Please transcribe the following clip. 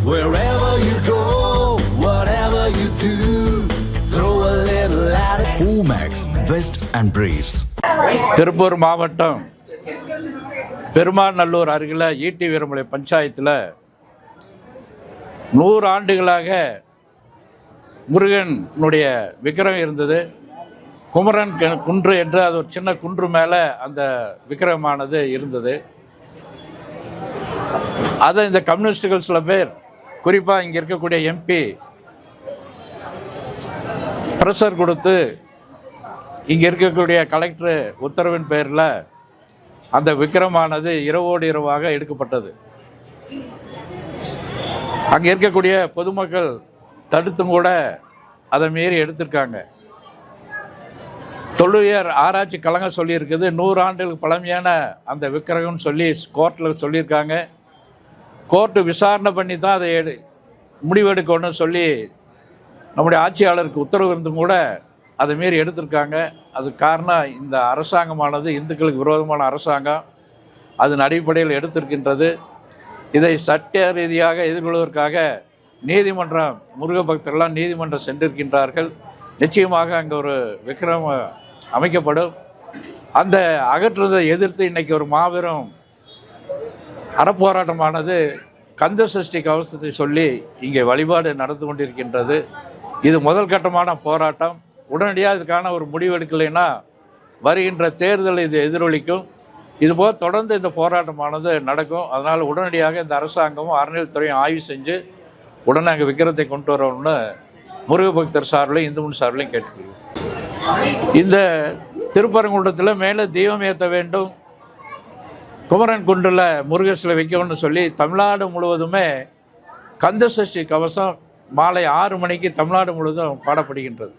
Wherever you go, whatever you do, throw a little at it. Omax, Vest and Briefs. Tiruppur மாவட்டம் பெருமாநல்லூர் அருகில் ஈட்டி வீரமலை பஞ்சாயத்தில் 100 ஆண்டுகளாக முருகனுடைய விக்கிரகம் இருந்தது. குமரன் குன்று என்று அது ஒரு சின்ன குன்று மேலே அந்த விக்கிரகமானது இருந்தது. அதை இந்த கம்யூனிஸ்டுகள் சில பேர், குறிப்பாக இங்கே இருக்கக்கூடிய எம்பி ப்ரெஷர் கொடுத்து இங்கே இருக்கக்கூடிய கலெக்டர் உத்தரவின் பேரில் அந்த விக்கிரமானது இரவோடு இரவாக எடுக்கப்பட்டது. அங்கே இருக்கக்கூடிய பொதுமக்கள் தடுத்தும் கூட அதை மீறி எடுத்திருக்காங்க. தொல்லியல் ஆராய்ச்சி கழகம் சொல்லியிருக்குது 100 ஆண்டுகளுக்கு பழமையான அந்த விக்கிரகம்னு சொல்லி கோர்ட்டில் சொல்லியிருக்காங்க. கோர்ட்டு விசாரணை பண்ணி தான் அதை முடிவெடுக்கணும்னு சொல்லி நம்முடைய ஆட்சியாளருக்கு உத்தரவு இருந்தும் கூட அதை மீறி எடுத்திருக்காங்க. அது காரணம் இந்த அரசாங்கமானது இந்துக்களுக்கு விரோதமான அரசாங்கம், அதன் அடிப்படையில் எடுத்திருக்கின்றது. இதை சட்ட ரீதியாக எதிர்கொள்வதற்காக நீதிமன்றம், முருக பக்தர்கள்லாம் நீதிமன்றம் சென்றிருக்கின்றார்கள். நிச்சயமாக அங்கே ஒரு விக்கிரகம் அமைக்கப்படும். அந்த அகற்றுவதை எதிர்த்து இன்றைக்கி ஒரு மாபெரும் அறப்போராட்டமானது கந்த சஷ்டி கவசத்தை சொல்லி இங்கே வழிபாடு நடந்து கொண்டிருக்கின்றது. இது முதல் கட்டமான போராட்டம். உடனடியாக இதுக்கான ஒரு முடிவு எடுக்கலைன்னா வருகின்ற தேர்தலை இது எதிரொலிக்கும். இதுபோல் தொடர்ந்து இந்த போராட்டமானது நடக்கும். அதனால் உடனடியாக இந்த அரசாங்கமும் அறநிலையத்துறையும் ஆய்வு செஞ்சு உடனே அங்கே விக்கிரத்தை கொண்டு வரணும்னு முருக பக்தர் சார்பிலையும் இந்து முன் சார்பிலையும் கேட்டுக்கொள்வோம். இந்த திருப்பரங்குன்றத்தில் மேலே தீபம் ஏற்ற வேண்டும், குமரன் குன்றில் முருகர் சிலை வைக்கணும்னு சொல்லி தமிழ்நாடு முழுவதுமே கந்த சஷ்டி கவசம் மாலை 6 மணிக்கு தமிழ்நாடு முழுவதும் பாடப்படுகின்றது.